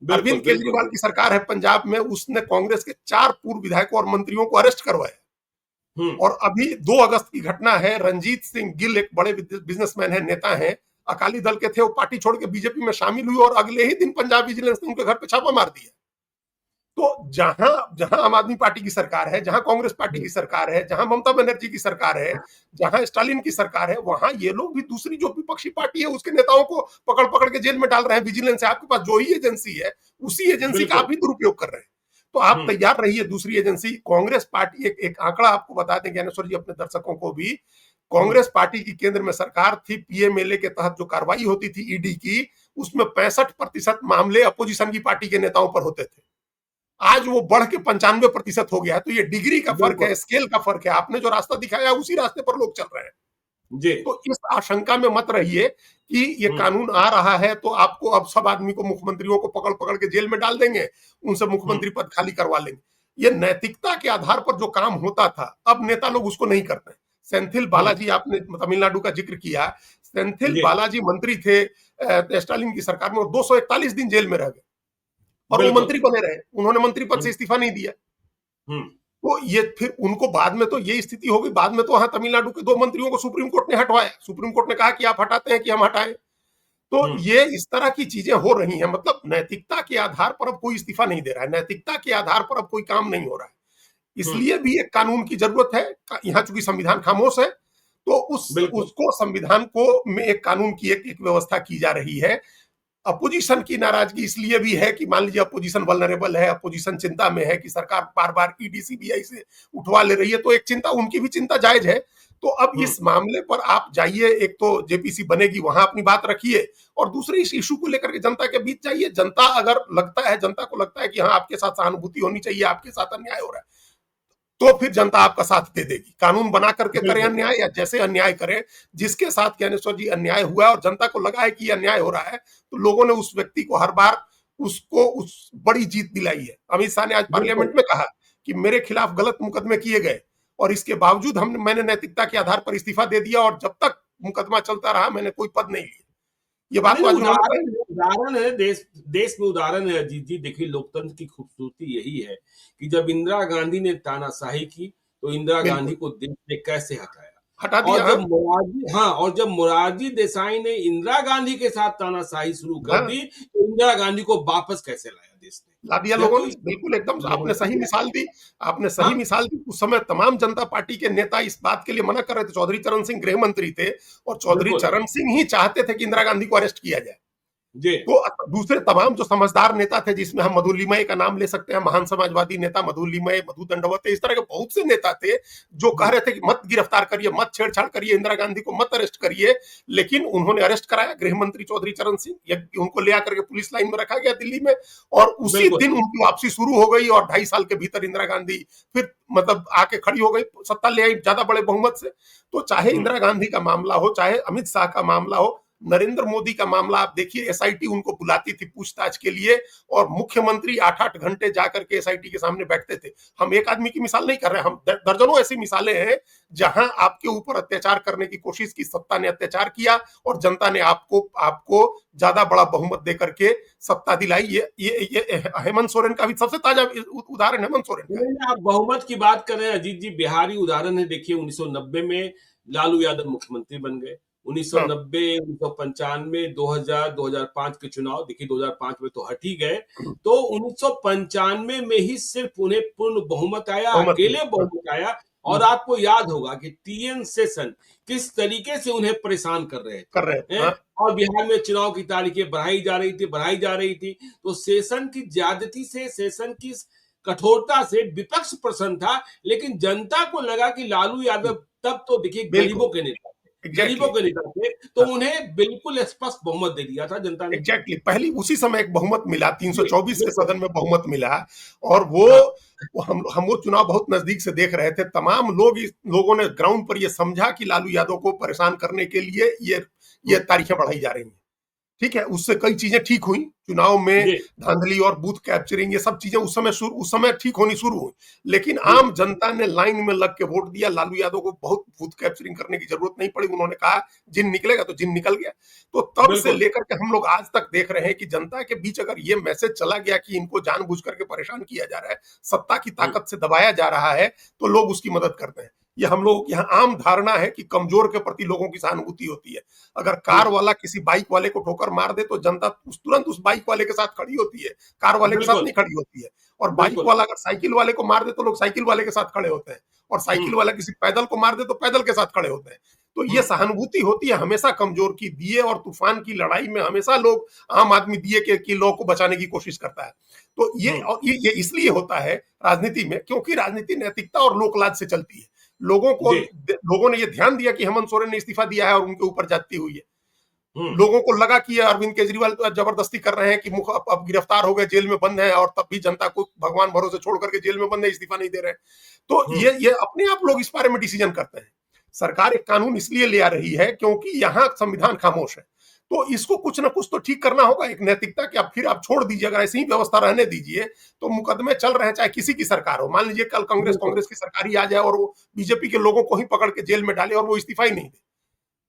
बिल्कुल, अरविंद बिल्कुल। केजरीवाल की सरकार है पंजाब में, उसने कांग्रेस के 4 पूर्व विधायकों और मंत्रियों को अरेस्ट करवाया। हम्म, और अभी 2 अगस्त की घटना है, रणजीत सिंह गिल एक बड़े बिजनेसमैन है, नेता हैं, अकाली दल के थे, वो पार्टी छोड़ के बीजेपी में शामिल हुए और अगले ही दिन पंजाब विजिलेंस ने उनके घर पे छापा मार दिया। तो जहां जहां आम आदमी पार्टी की सरकार है, जहां कांग्रेस पार्टी की सरकार है, जहां ममता बनर्जी की सरकार है, जहां स्टालिन की सरकार है, वहां ये लोग भी दूसरी जो विपक्षी पार्टी है उसके नेताओं को पकड़ पकड़ के जेल में डाल रहे हैं। विजिलेंस है आपके पास, जो ही एजेंसी है, उसी एजेंसी का बिल्कुल। आप भी दुरुपयोग कर रहे हैं। तो आप हम्म, तैयार रहिए, दूसरी एजेंसी कांग्रेस पार्टी। एक आंकड़ा आपको बता दें ज्ञानेश्वर जी, अपने दर्शकों को भी। हम्म, कांग्रेस पार्टी की केंद्र में सरकार थी, पीएमएलए के तहत जो कार्रवाई होती थी ईडी की, उसमें 65% मामले अपोजिशन की पार्टी के नेताओं पर होते थे। आज वो बढ़ के 95% हो गया है। तो ये डिग्री का फर्क है, बिल्कुल। स्केल का फर्क है। आपने जो रास्ता दिखाया उसी रास्ते पर लोग चल रहे हैं। जी, तो इस आशंका में मत रहिए कि ये हम्म, कानून आ रहा है तो आपको अब सब आदमी को, मुख्यमंत्रियों को पकड़ पकड़ के जेल में डाल देंगे, उनसे हम्म, मुख्यमंत्री पद खाली करवा लेंगे। ये नैतिकता के आधार पर जो काम होता था, अब नेता लोग उसको नहीं करते। सेंथिल हम्म, बालाजी, आपने तमिलनाडु का जिक्र किया, सेंथिल जी, बालाजी मंत्री थे स्टालिन की सरकार में, और 241 दिन जेल में रह गए और वो बिल्कुल। मंत्री बने रहे। उन्होंने मंत्री पद से हम्म, इस्तीफा नहीं दिया। हम्म, तो ये फिर उनको बाद में तो ये स्थिति हो गई। बाद में तो वहां तमिलनाडु के 2 मंत्रियों को सुप्रीम कोर्ट ने हटवाया। सुप्रीम कोर्ट ने कहा कि आप हटाते हैं कि हम हटाएं। तो हम्म, ये इस तरह की चीजें हो रही हैं। मतलब नैतिकता के आधार पर अब कोई इस्तीफा नहीं दे रहा है, नैतिकता के आधार पर अब कोई काम नहीं हो रहा है। हम्म, इसलिए भी एक कानून की जरूरत है। यहाँ चूंकि संविधान खामोश है, तो बिल्कुल। उसको संविधान को में एक कानून की एक व्यवस्था की जा रही है। अपोजिशन की नाराजगी इसलिए भी है कि मान लीजिए अपोजिशन वल्नरेबल है, अपोजिशन चिंता में है कि सरकार बार बार ईडी सीबीआई से उठवा ले रही है। तो एक चिंता, उनकी भी चिंता जायज है। तो अब हम्म, इस मामले पर आप जाइए, एक तो जेपीसी बनेगी, वहां अपनी बात रखिए, और दूसरे इस इशू को लेकर के जनता के बीच जाइए। जनता अगर लगता है, जनता को लगता है कि हाँ आपके साथ सहानुभूति होनी चाहिए, आपके साथ अन्याय हो रहा है, तो फिर जनता आपका साथ दे देगी। कानून बना करके करें बिल्कुल। अन्याय या जैसे अन्याय करें, जिसके साथ ज्ञानेश्वर जी अन्याय हुआ है और जनता को लगा है कि अन्याय हो रहा है, तो लोगों ने उस व्यक्ति को हर बार उसको उस बड़ी जीत दिलाई है। अमित शाह ने आज बिल्कुल। पार्लियामेंट में कहा कि मेरे खिलाफ गलत मुकदमे किए गए और इसके बावजूद मैंने नैतिकता के आधार पर इस्तीफा दे दिया, और जब तक मुकदमा चलता रहा मैंने कोई पद नहीं लिया। ये बात नहीं तो नहीं, आज उन्होंने उदाहरण है, उदाहरण है, देश में उदाहरण है अजीत जी। देखिए, लोकतंत्र की खूबसूरती यही है कि जब इंदिरा गांधी ने तानाशाही की तो इंदिरा गांधी बिल्कुल को देश ने कैसे हटाया। हटा और दिया। जब हाँ, मोरारजी, हाँ, और जब मोरारजी देसाई ने इंदिरा गांधी के साथ तानाशाही शुरू कर हाँ, दी, तो इंदिरा गांधी को वापस कैसे लाया देश ला दिया ने? यह लोगों तो ने, इस बिल्कुल एकदम लोगों आपने ने सही किया है। मिसाल दी। आपने सही हाँ, मिसाल दी। उस समय तमाम जनता पार्टी के नेता इस बात के लिए मना कर रहे थे। चौधरी चरण सिंह गृह मंत्री थे और चौधरी बिल्कुल। चरण सिंह ही चाहते थे कि इंदिरा गांधी को अरेस्ट किया जाए। जी, तो दूसरे तमाम जो समझदार नेता थे, जिसमें हम मधु लिमये का नाम ले सकते हैं, महान समाजवादी नेता मधु लिमये, मधु दंडवते, इस तरह के बहुत से नेता थे जो कह रहे थे कि मत गिरफ्तार करिए, मत छेड़छाड़ करिए, इंदिरा गांधी को मत अरेस्ट करिए। लेकिन उन्होंने अरेस्ट कराया गृह मंत्री चौधरी चरण सिंह, उनको ले आकर के पुलिस लाइन में रखा गया दिल्ली में, और उसी बिल्कुल। दिन उनकी वापसी शुरू हो गई और 2.5 साल के भीतर इंदिरा गांधी फिर मतलब आके खड़ी हो गई, सत्ता ले आई ज्यादा बड़े बहुमत से। तो चाहे हुँ, इंदिरा गांधी का मामला हो, चाहे अमित शाह का मामला हो, नरेंद्र मोदी का मामला आप देखिए, एसआईटी उनको बुलाती थी पूछताछ के लिए और मुख्यमंत्री 8-8 घंटे जाकर के एसआईटी के सामने बैठते थे। हम एक आदमी की मिसाल नहीं कर रहे हैं, हम दर्जनों ऐसी मिसालें हैं जहां आपके ऊपर अत्याचार करने की कोशिश की, सत्ता ने अत्याचार किया और जनता ने आपको आपको ज्यादा बड़ा बहुमत देकर के सत्ता दिलाई। ये हेमंत सोरेन का भी सबसे ताजा उदाहरण हेमंत सोरेन का है। नहीं, आप बहुमत की बात कर रहे हैं अजीत जी, बिहारी उदाहरण है। देखिए 1990 में लालू यादव मुख्यमंत्री बन गए। हाँ, 1990, 1995, 2000, 2005 के चुनाव देखिए, 2005 में तो हट ही गए। तो 1995 में ही सिर्फ उन्हें पूर्ण बहुमत आया, बहुमत अकेले मिला। हाँ, बहुमत आया। और आपको याद होगा कि टीएन शेषन किस तरीके से उन्हें परेशान कर रहे कर रहे थे। थे, हैं? हाँ, और बिहार में चुनाव की तारीखें बढ़ाई जा रही थी, बढ़ाई जा रही थी। तो शेषन की ज्यादती से, शेषन की कठोरता से विपक्ष प्रसन्न था, लेकिन जनता को लगा कि लालू यादव तब तो देखिए बिल्कुल, गरीबों के नेता थे, गरीबों एग्जैक्टली। के नेता थे, तो उन्हें बिल्कुल स्पष्ट बहुमत दे दिया था जनता ने। एग्जैक्टली पहली उसी समय एक बहुमत मिला, जी, 324 के बिल्कुल। सदन में बहुमत मिला। और हाँ, हम वो चुनाव बहुत नजदीक से देख रहे थे। तमाम लोग, इस लोगों ने ग्राउंड पर ये समझा कि लालू यादव को परेशान करने के लिए ये हुँ, तारीखें बढ़ाई जा रही हैं। ठीक है, उससे कई चीजें ठीक हुई चुनाव में, जी, धांधली और बूथ कैप्चरिंग, ये सब चीजें उस समय ठीक होनी शुरू हुई। लेकिन जी, आम जनता ने लाइन में लग के वोट दिया। लालू यादव को बहुत बूथ कैप्चरिंग करने की जरूरत नहीं पड़ी। उन्होंने कहा जिन निकलेगा तो जिन निकल गया। तो तब से बिल्कुल। लेकर के हम लोग आज तक देख रहे हैं कि जनता के बीच अगर ये मैसेज चला गया कि इनको जानबूझ करके परेशान किया जा रहा है, सत्ता की हुँ, ताकत से दबाया जा रहा है, तो लोग उसकी मदद करते हैं। ये हम लोग यहाँ आम धारणा है कि कमजोर के प्रति लोगों की सहानुभूति होती है। अगर हुँ, कार वाला किसी बाइक वाले को ठोकर मार दे तो जनता तुरंत उस बाइक वाले के साथ खड़ी होती है, कार वाले के साथ बिल्कुल, नहीं खड़ी होती है। और बाइक बिल्कुल। वाला अगर साइकिल वाले को मार दे तो लोग साइकिल वाले के साथ खड़े होते हैं, और हुँ, साइकिल वाला किसी पैदल को मार दे तो पैदल के साथ खड़े होते हैं। तो ये हुँ, सहानुभूति होती है हमेशा कमजोर की। दिए और तूफान की लड़ाई में हमेशा लोग, आम आदमी दिए के लोगों को बचाने की कोशिश करता है। तो हुँ, ये इसलिए होता है राजनीति में, क्योंकि राजनीति नैतिकता और लोकलाज से चलती है। जी, लोगों ने ये ध्यान दिया कि हेमंत सोरेन ने इस्तीफा दिया है और उनके ऊपर जाती हुई है। हुँ, लोगों को लगा कि ये अरविंद केजरीवाल जबरदस्ती कर रहे हैं कि अब गिरफ्तार हो गए, जेल में बंद है, और तब भी जनता को भगवान भरोसे छोड़ करके जेल में बंद है, इस्तीफा नहीं दे रहे हैं। तो हुँ, ये अपने आप लोग इस बारे में डिसीजन करते हैं। सरकार एक कानून इसलिए ले आ रही है क्योंकि यहाँ संविधान खामोश है। तो इसको कुछ ना कुछ तो ठीक करना होगा, एक नैतिकता कि अब फिर आप छोड़ दीजिए, अगर ऐसी ही व्यवस्था रहने दीजिए तो मुकदमे चल रहे हैं, चाहे किसी की सरकार हो। मान लीजिए कल बिल्कुल। कांग्रेस की सरकार ही आ जाए और वो बीजेपी के लोगों को ही पकड़ के जेल में डाले और वो इस्तीफा ही नहीं दे,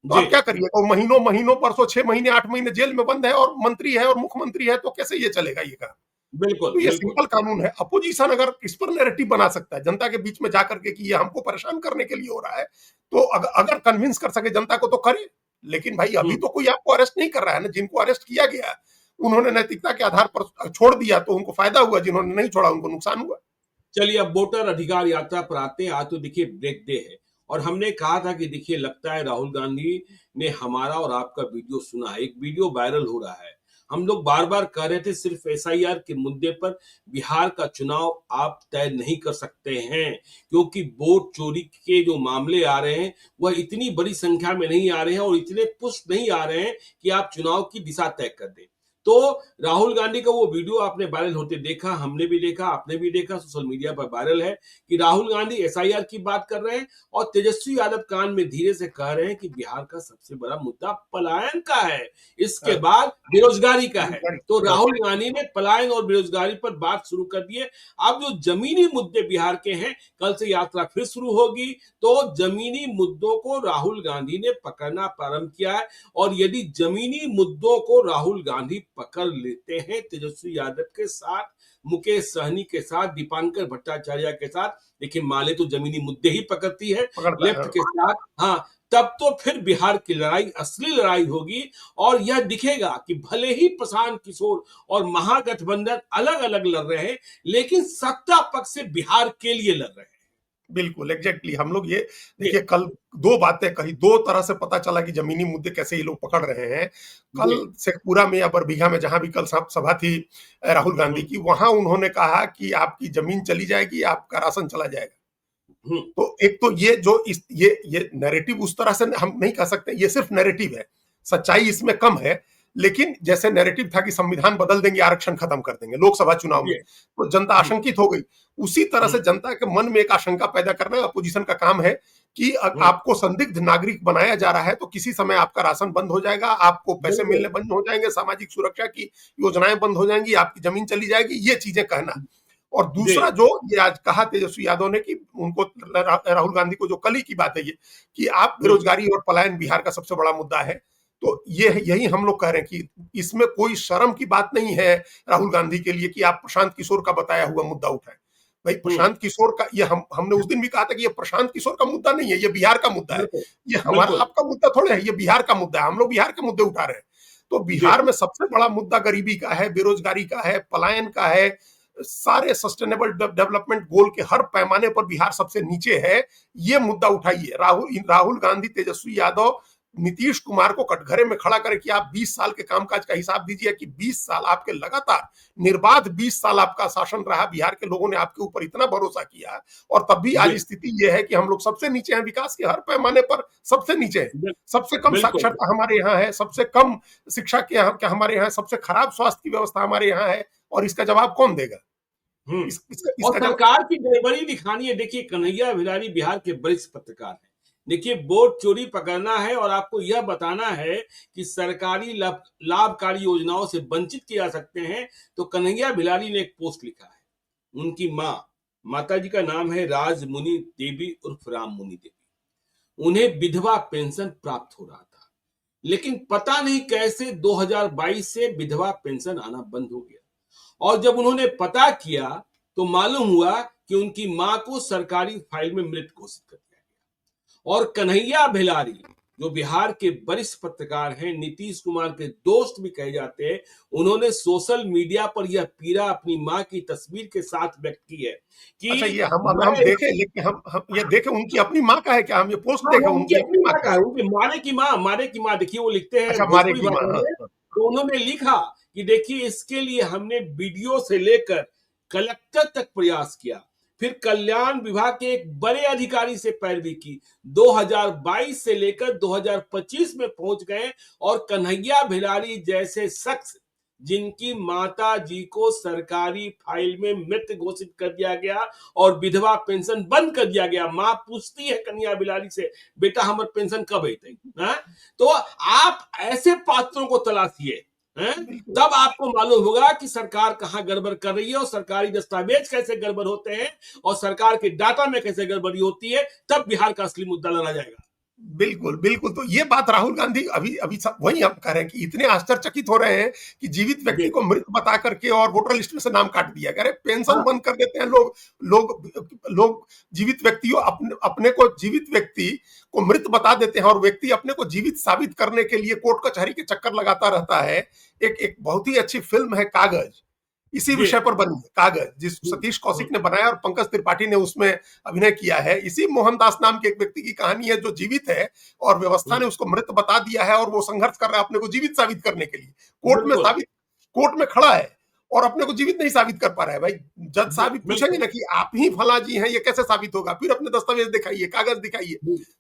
तो जी, आप क्या करिएगा? वो महीनों महीनों परसों 6 महीने 8 महीने जेल में बंद है और मंत्री है और मुख्यमंत्री है, तो कैसे ये चलेगा ये काम? बिल्कुल, तो ये बिल्कुल। सिंपल कानून है। अपोजिशन अगर इस पर नैरेटिव बना सकता है जनता के बीच में जाकर के कि ये हमको परेशान करने के लिए हो रहा है, तो अगर कन्विंस कर सके जनता को तो करे। लेकिन भाई हुँ, अभी तो कोई आपको अरेस्ट नहीं कर रहा है ना। जिनको अरेस्ट किया गया उन्होंने नैतिकता के आधार पर छोड़ दिया तो उनको फायदा हुआ, जिन्होंने नहीं छोड़ा उनको नुकसान हुआ। चलिए अब वोटर अधिकार यात्रा पर आते हैं। आज तो देखिए ब्रेक डे है, और हमने कहा था कि देखिए लगता है राहुल गांधी ने हमारा और आपका वीडियो सुना है। एक वीडियो वायरल हो रहा है। हम लोग बार-बार कह रहे थे सिर्फ एसआईआर के मुद्दे पर बिहार का चुनाव आप तय नहीं कर सकते हैं, क्योंकि वोट चोरी के जो मामले आ रहे हैं वह इतनी बड़ी संख्या में नहीं आ रहे हैं और इतने पुष्ट नहीं आ रहे हैं कि आप चुनाव की दिशा तय कर दें। तो राहुल गांधी का वो वीडियो आपने वायरल होते देखा, हमने भी देखा, आपने भी देखा, सोशल मीडिया पर वायरल है कि राहुल गांधी एसआईआर की बात कर रहे हैं और तेजस्वी यादव कान में धीरे से कह रहे हैं कि बिहार का सबसे बड़ा मुद्दा पलायन का है, इसके हाँ, बाद बेरोजगारी का है। तो हाँ, राहुल गांधी ने पलायन और बेरोजगारी पर बात शुरू कर दी है। अब जो जमीनी मुद्दे बिहार के हैं, कल से यात्रा फिर शुरू होगी, तो जमीनी मुद्दों को राहुल गांधी ने पकड़ना प्रारंभ किया है। और यदि जमीनी मुद्दों को राहुल गांधी पकड़ लेते हैं तेजस्वी यादव के साथ, मुकेश सहनी के साथ, दीपांकर भट्टाचार्य के साथ। देखिए माले तो जमीनी मुद्दे ही पकड़ती है पकड़ता लेफ्ट है। के साथ। हाँ, तब तो फिर बिहार की लड़ाई असली लड़ाई होगी और यह दिखेगा कि भले ही प्रशांत किशोर और महागठबंधन अलग अलग लड़ रहे हैं, लेकिन सत्ता पक्ष से बिहार के लिए लड़ रहे हैं। बिल्कुल एग्जैक्टली हम लोग ये जी, देखिए कल दो बातें कही, दो तरह से पता चला कि जमीनी मुद्दे कैसे ये लोग पकड़ रहे हैं। कल जी, शेखपुरा में या बरबीघा में जहां भी कल सभा थी राहुल गांधी हम्म, की, वहां उन्होंने कहा कि आपकी जमीन चली जाएगी, आपका राशन चला जाएगा। हम्म, तो एक तो ये जो इस ये नैरेटिव उस तरह से हम नहीं कह सकते, ये सिर्फ नैरेटिव है, सच्चाई इसमें कम है। लेकिन जैसे नैरेटिव था कि संविधान बदल देंगे, आरक्षण खत्म कर देंगे लोकसभा चुनाव में, जी, तो जनता हम्म, आशंकित हो गई। उसी तरह से हम्म, जनता के मन में एक आशंका पैदा करना अपोजिशन का काम है कि हम्म, आपको संदिग्ध नागरिक बनाया जा रहा है, तो किसी समय आपका राशन बंद हो जाएगा, आपको पैसे बिल्कुल, मिलने बंद हो जाएंगे, सामाजिक सुरक्षा की योजनाएं बंद हो जाएंगी, आपकी जमीन चली जाएगी, ये चीजें कहना। और जी, दूसरा जो ये आज कहा तेजस्वी यादव ने कि उनको राहुल गांधी को जो कल ही की बात है ये कि आप हम्म, बेरोजगारी और पलायन बिहार का सबसे बड़ा मुद्दा है, तो ये यही हम लोग कह रहे हैं कि इसमें कोई शर्म की बात नहीं है राहुल गांधी के लिए कि आप प्रशांत किशोर का बताया हुआ मुद्दा उठाएं। भाई हम्म, प्रशांत किशोर का ये हमने उस दिन भी कहा था कि ये प्रशांत किशोर का मुद्दा नहीं है, ये बिहार का मुद्दा है। बिल्कुल, ये हमारा बिल्कुल, आपका मुद्दा थोड़े है, ये बिहार का मुद्दा है, हम लोग बिहार के मुद्दे उठा रहे हैं। तो जी, बिहार में सबसे बड़ा मुद्दा गरीबी का है, बेरोजगारी का है, पलायन का है, सारे सस्टेनेबल डेवलपमेंट गोल के हर पैमाने पर बिहार सबसे नीचे है। ये मुद्दा उठाइए। राहुल गांधी, तेजस्वी यादव, नीतीश कुमार को कटघरे में खड़ा करके कि आप 20 साल के कामकाज का हिसाब दीजिए कि 20 साल आपके लगातार निर्बाध 20 साल आपका शासन रहा, बिहार के लोगों ने आपके ऊपर इतना भरोसा किया और तब भी आज जी, स्थिति यह है कि हम लोग सबसे नीचे हैं, विकास के हर पैमाने पर सबसे नीचे हैं। बिल- सबसे कम बिल्कुल, साक्षरता हमारे यहाँ है, सबसे कम शिक्षा के हमारे यहाँ है, सबसे खराब स्वास्थ्य की व्यवस्था हमारे यहाँ है। और इसका जवाब कौन देगा? हम्म। और इसका जवाब सरकार की गड़बड़ी दिखानी है। देखिए कन्हैया भिलारी बिहार के वरिष्ठ पत्रकार हैं। देखिए वोट चोरी पकड़ना है और आपको यह बताना है कि सरकारी लाभकारी योजनाओं से वंचित किया जा सकते हैं। तो कन्हैया भिलारी ने एक पोस्ट लिखा है। उनकी माता जी का नाम है राजमुनि देवी उर्फ राम मुनि देवी। उन्हें विधवा पेंशन प्राप्त हो रहा था, लेकिन पता नहीं कैसे 2022 से विधवा पेंशन आना बंद हो गया। और जब उन्होंने पता किया तो मालूम हुआ कि उनकी मां को सरकारी फाइल में मृत घोषित कर दिया गया। और कन्हैया भिलारी जो बिहार के वरिष्ठ पत्रकार हैं, नीतीश कुमार के दोस्त भी कहे जाते हैं, उन्होंने सोशल मीडिया पर यह पीड़ा अपनी मां की तस्वीर के साथ व्यक्त की है अच्छा, कि ये हम मैं देखें, लेकिन हम ये देखें उनकी अपनी माँ का है क्या? हम ये पोस्ट हाँ, देखें वो उनकी उनकी अपनी अपनी माँ माँ का का है? है, उनके माने की माँ देखिए वो लिखते हैं अच्छा, मारे भोजपुरी की माँ, भाषा हाँ, में। हाँ। तो उन्होंने लिखा कि देखिए इसके लिए हमने वीडियो से लेकर कलेक्टर तक प्रयास किया, फिर कल्याण विभाग के एक बड़े अधिकारी से पैरवी की, 2022 से लेकर 2025 में पहुंच गए और कन्हैया भिलारी जैसे शख्स जिनकी माता जी को सरकारी फाइल में मृत घोषित कर दिया गया और विधवा पेंशन बंद कर दिया गया। मां पूछती है कन्हैया बिलारी से, बेटा हमर पेंशन कब अतई? तो आप ऐसे पात्रों को तलाशिए, बिल्कुल। तब आपको मालूम होगा कि सरकार कहां गड़बड़ कर रही है और सरकारी दस्तावेज कैसे गड़बड़ होते हैं और सरकार के डाटा में कैसे गड़बड़ी होती है। तब बिहार का असली मुद्दा लड़ा जाएगा। बिल्कुल, बिल्कुल। तो ये बात राहुल गांधी अभी अभी सब वही हम कह रहे हैं कि इतने आश्चर्यचकित हो रहे हैं कि जीवित व्यक्ति जी, को मृत बता करके और वोटर लिस्ट में से नाम काट दिया गया। अरे पेंशन हाँ, बंद कर देते हैं लोग। लोग जीवित व्यक्तियों अपने को जीवित व्यक्ति को मृत बता देते हैं और व्यक्ति अपने को जीवित साबित करने के लिए कोर्ट कचहरी के चक्कर लगाता रहता है। एक एक बहुत ही अच्छी फिल्म है कागज, इसी जी, विषय पर बनी है कागज, जिस हम्म, सतीश हम्म, कौशिक ने बनाया और पंकज त्रिपाठी ने उसमें अभिनय किया है। इसी मोहनदास नाम के एक व्यक्ति की कहानी है जो जीवित है और व्यवस्था हम्म, ने उसको मृत बता दिया है और वो संघर्ष कर रहा है अपने को जीवित साबित करने के लिए। कोर्ट में बिल्कुल, साबित कोर्ट में खड़ा है और अपने को जीवित नहीं साबित कर पा रहा है। भाई जज साहब भी पूछेंगे बिल्कुल, ना कि आप ही फला जी हैं, ये कैसे साबित होगा? फिर अपने दस्तावेज दिखाइए, कागज दिखाइए।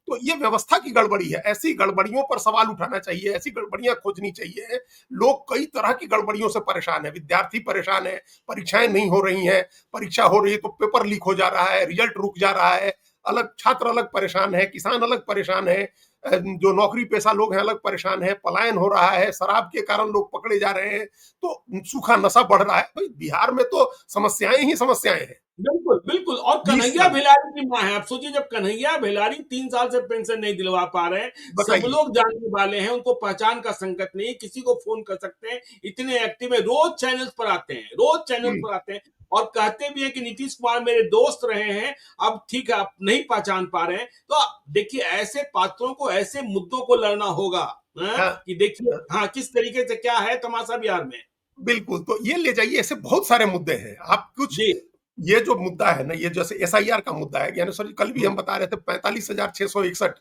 तो ये व्यवस्था की गड़बड़ी है। ऐसी गड़बड़ियों पर सवाल उठाना चाहिए, ऐसी गड़बड़ियां खोजनी चाहिए। लोग कई तरह की गड़बड़ियों से परेशान है। विद्यार्थी परेशान है, परीक्षाएं नहीं हो रही हैं, परीक्षा हो रही है तो पेपर लीक हो जा रहा है, रिजल्ट रुक जा रहा है, अलग छात्र अलग परेशान है, किसान अलग परेशान है, जो नौकरी पेशा लोग हैं अलग परेशान है, पलायन हो रहा है, शराब के कारण लोग पकड़े जा रहे हैं, तो सूखा नशा बढ़ रहा है। भाई बिहार में तो समस्याएं ही समस्याएं हैं। बिल्कुल, बिल्कुल। और 20 कन्हैया साल भिलारी की माँ है। आप सोचिए, जब कन्हैया भिलारी 3 साल से पेंशन नहीं दिलवा पा रहे हैं, सब बताइए। लोग जानने वाले हैं, उनको पहचान का संकट नहीं है, किसी को फ़ोन कर सकते हैं, इतने एक्टिव है, रोज़ चैनल्स पर आते हैं, रोज़ चैनल हुँ, पर आते हैं और कहते भी हैं कि नीतीश कुमार मेरे दोस्त रहे हैं, अब ठीक है, आप नहीं पहचान पा रहे हैं। तो देखिए, ऐसे पात्रों को, ऐसे मुद्दों को लड़ना होगा, हैं? हाँ, कि देखिए हाँ, हाँ, किस तरीके से क्या है तमाशा बिहार में। बिल्कुल, तो ये ले जाइए, ऐसे बहुत सारे मुद्दे हैं। आप कुछ जी। ये जो मुद्दा है ना, ये जैसे एसआईआर का मुद्दा है, ज्ञानेश्वर जी कल भी हुँ, हम बता रहे थे 45,661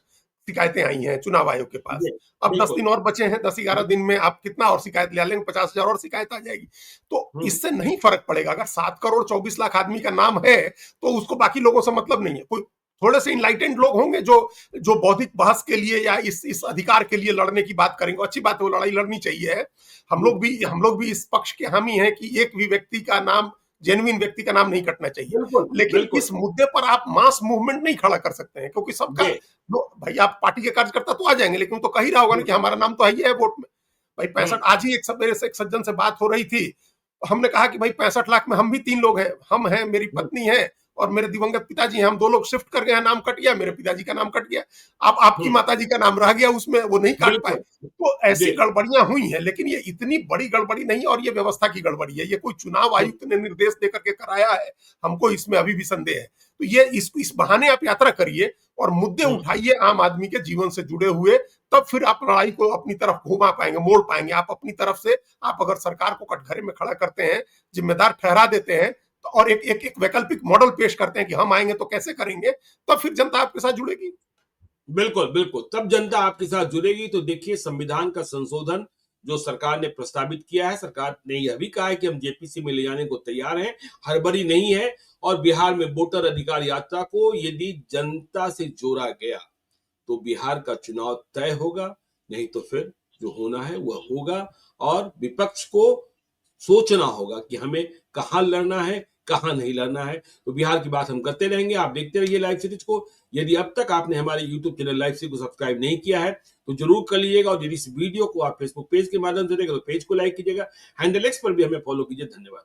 शिकायतें आई हैं चुनाव आयोग के पास। जी, अब 10 बिल्कुल। दिन और बचे हैं, 10-11 दिन में आप कितना और शिकायत ले लेंगे, 50,000 और शिकायत आ जाएगी। तो हुँ, इससे नहीं फ़र्क पड़ेगा, अगर 7 करोड़ 24 लाख आदमी का नाम है, तो उसको बाकी लोगों से मतलब नहीं है। कोई थोड़े से इनलाइटेंड लोग होंगे जो जो बौद्धिक बहस के लिए या इस अधिकार के लिए लड़ने की बात करेंगे, अच्छी बात है, वो लड़ाई लड़नी चाहिए। हुँ, हम लोग भी इस पक्ष के हामी हैं कि एक भी व्यक्ति का नाम, जेन्युइन व्यक्ति का नाम नहीं कटना चाहिए। बिल्कुल, लेकिन बिल्कुल। इस मुद्दे पर आप मास मूवमेंट नहीं खड़ा कर सकते हैं, क्योंकि सबका जी, भाई, आप पार्टी के कार्यकर्ता तो आ जाएंगे, लेकिन वो तो कह ही रहा होगा ना हुँ, कि हमारा नाम तो है ही है वोट में। भाई हुँ, 65, आज ही एक मेरे से एक सज्जन से बात हो रही थी, तो हमने कहा कि भाई 65 लाख में हम भी 3 लोग हैं, हम हैं, मेरी हुँ, पत्नी है और मेरे दिवंगत पिताजी हैं, हम 2 लोग शिफ्ट कर गए हैं, नाम कट गया, मेरे पिताजी का नाम कट गया, अब आपकी हुँ, माता जी का नाम रह गया उसमें, वो नहीं काट पाए। बिल्कुल। तो ऐसी जी, गड़बड़ियां हुई हैं, लेकिन ये इतनी बड़ी गड़बड़ी नहीं, और ये व्यवस्था की गड़बड़ी है, ये कोई चुनाव हुँ, आयुक्त ने निर्देश देकर के कराया है, हमको इसमें अभी भी संदेह है। तो ये इस बहाने आप यात्रा करिए और मुद्दे हुँ, उठाइए आम आदमी के जीवन से जुड़े हुए, तब फिर आप लड़ाई को अपनी तरफ घुमा पाएंगे, मोड़ पाएंगे। आप अपनी तरफ से, आप अगर सरकार को कटघरे में खड़ा करते हैं, जिम्मेदार ठहरा देते हैं, तो और एक वैकल्पिक मॉडल पेश करते हैं कि हम आएंगे तो कैसे करेंगे, तब फिर जनता आपके साथ जुड़ेगी। बिल्कुल, बिल्कुल। तब जनता आपके साथ जुड़ेगी। तो देखिए, संविधान का संशोधन जो सरकार ने प्रस्तावित किया है, सरकार ने यह भी कहा है कि हम जेपीसी में ले जाने को तैयार हैं, हड़बड़ी नहीं है। और बिहार में वोटर अधिकार यात्रा को यदि जनता से जोड़ा गया, तो बिहार का चुनाव तय होगा, नहीं तो फिर जो होना है वह होगा। और विपक्ष को सोचना होगा कि हमें कहाँ लड़ना है, कहाँ नहीं लड़ना है। तो बिहार की बात हम करते रहेंगे। आप देखते रहिए लाइव सीरीज को। यदि अब तक आपने हमारे यूट्यूब चैनल लाइव सीरीज को सब्सक्राइब नहीं किया है, तो जरूर कर लीजिएगा। और यदि इस वीडियो को आप फेसबुक पेज के माध्यम से देखें, तो पेज को लाइक कीजिएगा। हैंडल एक्स पर भी हमें फॉलो कीजिए। धन्यवाद।